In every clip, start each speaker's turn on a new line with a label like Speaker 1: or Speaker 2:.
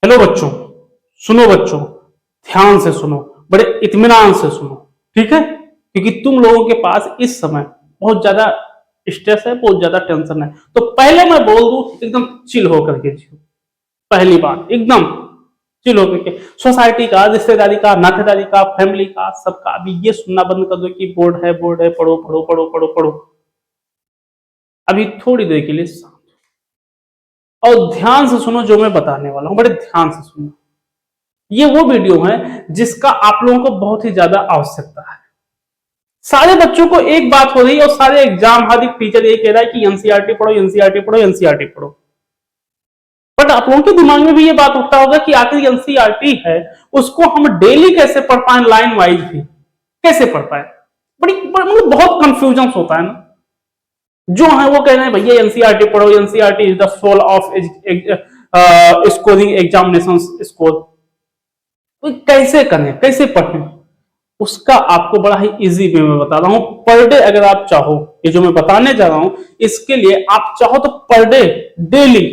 Speaker 1: Hello बच्चों, सुनो बच्चों, ध्यान से सुनो, बड़े इत्मीनान से सुनो, ठीक है। क्योंकि तुम लोगों के पास इस समय बहुत ज्यादा स्ट्रेस है, बहुत ज्यादा टेंशन है। तो पहले मैं बोल दूं, एकदम चिल होकर के जियो। पहली बात, एकदम चिल होकर के। सोसाइटी का, रिश्तेदारी का, नातेदारी का, फैमिली का, सबका अभी ये सुनना बंद कर दो कि बोर्ड है, बोर्ड है, पढ़ो पढ़ो पढ़ो पढ़ो पढ़ो। अभी थोड़ी देर के लिए और ध्यान से सुनो जो मैं बताने वाला हूं, बड़े ध्यान से सुनो। ये वो वीडियो है जिसका आप लोगों को बहुत ही ज्यादा आवश्यकता है। सारे बच्चों को एक बात हो रही है और सारे एग्जाम हार्दिक टीचर ये कह रहा है कि एनसीईआरटी पढ़ो, एनसीईआरटी पढ़ो, एनसीईआरटी पढ़ो। बट आप लोगों के दिमाग में भी ये बात उठता होगा कि आखिर एनसीईआरटी है, उसको हम डेली कैसे पढ़ पाए, लाइन वाइज भी कैसे पढ़ पाए। मतलब बहुत कंफ्यूजन होता है ना। जो है वो कह रहे हैं भैया एनसीईआरटी पढ़ो, NCERT is the soul of scoring examination score. तो कैसे करें, कैसे पढ़ें, उसका आपको बड़ा ही इजी वे में बता रहा हूं। पर डे अगर आप चाहो, ये जो मैं बताने जा रहा हूं, इसके लिए आप चाहो तो पर डे, डेली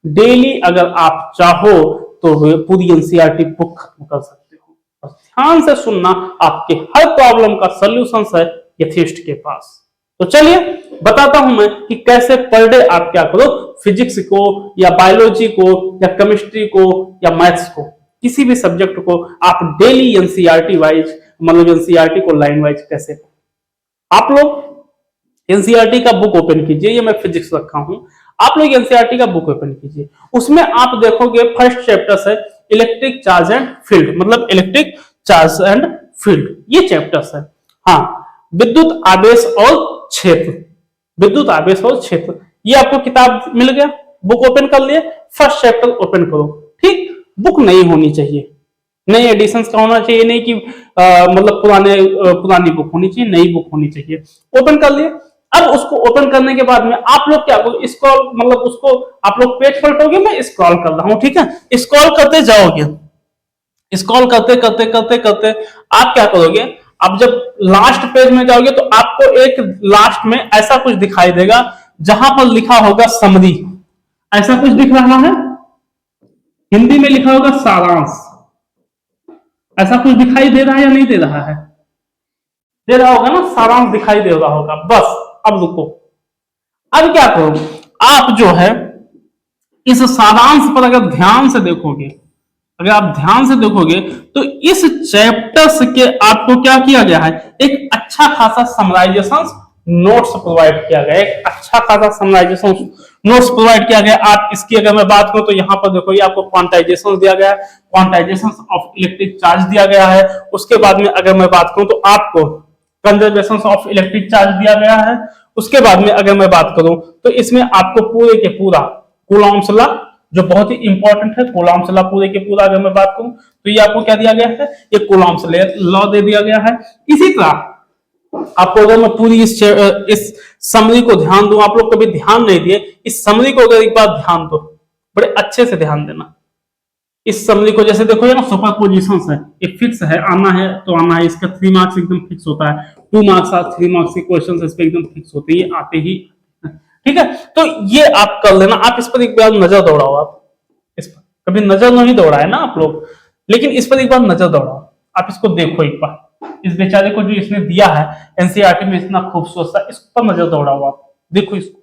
Speaker 1: डेली अगर आप चाहो तो पूरी एनसीईआरटी बुक खत्म कर सकते हो। बस ध्यान से सुनना, आपके हर प्रॉब्लम का सॉल्यूशन है यथेष्ट के पास। तो चलिए बताता हूं मैं कि कैसे पर डे आप क्या करो, फिजिक्स को या बायोलॉजी को या केमिस्ट्री को या मैथ्स को, किसी भी सब्जेक्ट को आप डेली एनसीईआरटी वाइज, मतलब एनसीईआरटी को लाइन वाइज कैसे। आप लोग एनसीईआरटी का बुक ओपन कीजिए, ये मैं फिजिक्स रखा हूं। आप लोग एनसीईआरटी का बुक ओपन कीजिए, उसमें आप देखोगे फर्स्ट चैप्टर है इलेक्ट्रिक चार्ज एंड फील्ड, मतलब इलेक्ट्रिक चार्ज एंड फील्ड, ये चैप्टर्स है। हाँ, विद्युत आवेश और क्षेत्र, विद्युत आवेश और क्षेत्र, ये आपको किताब मिल गया, बुक ओपन कर लिए, फर्स्ट चैप्टर ओपन करो। ठीक, बुक नहीं होनी चाहिए, नई एडिशन का होना चाहिए, नहीं कि मतलब पुरानी बुक होनी चाहिए, नई बुक होनी चाहिए। ओपन कर लिए। अब उसको ओपन करने के बाद में आप लोग क्या करो, स्क्रॉल, मतलब उसको आप लोग पेज पलटोगे, मैं स्क्रॉल कर रहा हूं, ठीक है। स्क्रॉल करते जाओगे, स्क्रॉल करते करते करते करते आप क्या करोगे, अब जब लास्ट पेज में जाओगे तो आपको एक लास्ट में ऐसा कुछ दिखाई देगा जहां पर लिखा होगा समरी, ऐसा कुछ दिख रहा है, हिंदी में लिखा होगा सारांश। ऐसा कुछ दिखाई दे रहा है या नहीं दे रहा है, दे रहा होगा ना, सारांश दिखाई दे रहा होगा। बस अब रुको, अब क्या करो, आप जो है इस सारांश पर अगर ध्यान से देखोगे, अगर आप ध्यान से देखोगे तो इस चैप्टर्स के आपको क्या किया गया है, एक अच्छा खासा समराइजेशन नोट्स प्रोवाइड किया गया है, एक अच्छा खासा समराइजेशन नोट्स प्रोवाइड किया गया। आप इसकी अगर मैं बात करूं तो यहां पर देखो, ये आपको क्वांटाइजेशन दिया गया है, क्वांटाइजेशन ऑफ इलेक्ट्रिक चार्ज दिया गया है। उसके बाद में अगर मैं बात करूं तो आपको कंजर्वेशन ऑफ इलेक्ट्रिक चार्ज दिया गया है। उसके बाद में अगर मैं बात करूं तो इसमें आपको पूरे के पूरा कूलॉम्स लॉ, जो बहुत ही इंपॉर्टेंट है, कूलॉम्स लॉ पूरे के पूरा अगर मैं बात करूं तो ये आपको क्या दिया गया है, ये कूलॉम्स लॉ दे दिया गया है। इसी तरह आपको अगर मैं पूरी इस समरी को ध्यान दूं, आप लोग कभी ध्यान नहीं दिए, इस समरी को अगर एक बार ध्यान दो, बड़े अच्छे से ध्यान देना। इस समरी को जैसे देखो, ये ना सुपर पोजिशन है, ये फिक्स है, आना है तो आना है, इसका 3 मार्क्स एकदम फिक्स होता है, 2 मार्क्स और 3 मार्क्स के क्वेश्चन इस पे एकदम फिक्स होते हैं, ये आते ही, ठीक है। तो ये आप कर लेना, आप इस पर एक बार नजर दौड़ाओ, आप इस पर कभी नजर नहीं दौड़ा है ना आप लोग, लेकिन इस पर एक बार नजर दौड़ाओ, आप इसको देखो एक बार, इस बेचारे को जो इसने दिया है एनसीईआरटी में इतना खूबसूरत सा, इस पर नजर दौड़ाओ, आप देखो इसको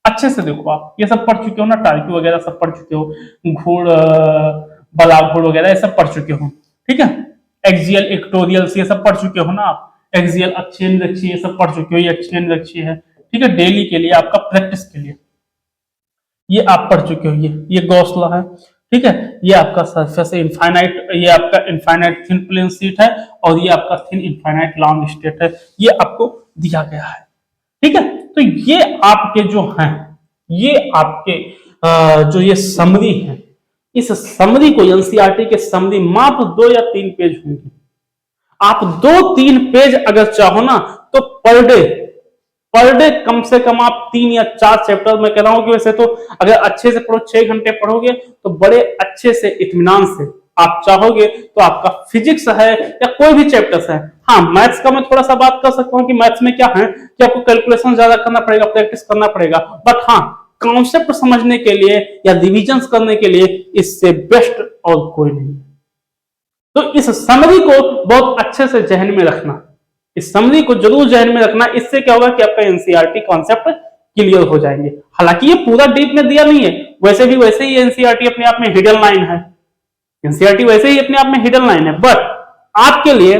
Speaker 1: अच्छे से देखो। आप ये सब पढ़ चुके हो ना, टार्की वगैरह सब पढ़ चुके हो, घोड़ बला घोड़ वगैरह ये सब पढ़ चुके हो, ठीक है। एक्सियल इक्वेटोरियल्स ये सब पढ़ चुके हो ना आप, एक्सियल अक्षीय निरक्षीय ये सब पढ़ चुके हो, ये अक्षीय निरक्षीय है, ठीक है, डेली के लिए आपका प्रैक्टिस के लिए ये आप पढ़ चुके हो। ये गॉस लॉ है, ठीक है। ये आपका सरफेस इनफाइनाइट, ये आपका इनफाइनाइट थिन प्लेन शीट है, और ये आपका थिन इनफाइनाइट लॉन्ग स्टेट है, ये आपको दिया गया है, ठीक है। तो ये आपके जो हैं, ये आपके जो ये समरी है, इस समरी को एनसीईआरटी के समरी मात्र 2 या 3 पेज होंगे। आप 2-3 पेज अगर चाहो ना तो पर डे कम से कम आप 3 या 4 चैप्टर, मैं कह रहा हूं कि वैसे तो अगर अच्छे से पढ़ो 6 घंटे पढ़ोगे तो बड़े अच्छे से इत्मीनान से आप चाहोगे तो आपका फिजिक्स है या कोई भी चैप्टर्स है। हाँ, मैथ्स का मैं थोड़ा सा बात कर सकता हूँ कि मैथ्स में क्या है कि आपको कैलकुलेशन ज्यादा करना पड़ेगा, प्रैक्टिस करना पड़ेगा, बट हाँ कॉन्सेप्ट समझने के लिए या रिविजन्स करने के लिए इससे बेस्ट और कोई नहीं। तो इस समरी को बहुत अच्छे से जहन में रखना, इस समरी को जरूर जहन में रखना। इससे क्या होगा कि आपका एनसीईआरटी कॉन्सेप्ट क्लियर हो जाएंगे। हालांकि ये पूरा डीप में दिया नहीं है, वैसे ही एनसीईआरटी अपने आप में हिडन लाइन है, एनसीईआरटी वैसे ही अपने आप में हिडन लाइन है, बट आपके लिए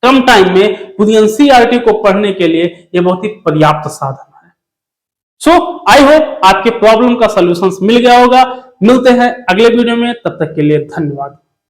Speaker 1: कम टाइम में पूरी एनसीईआरटी को पढ़ने के लिए ये बहुत ही पर्याप्त साधन है। सो आई होप आपके प्रॉब्लम का सॉल्यूशन मिल गया होगा। मिलते हैं अगले वीडियो में, तब तक के लिए धन्यवाद।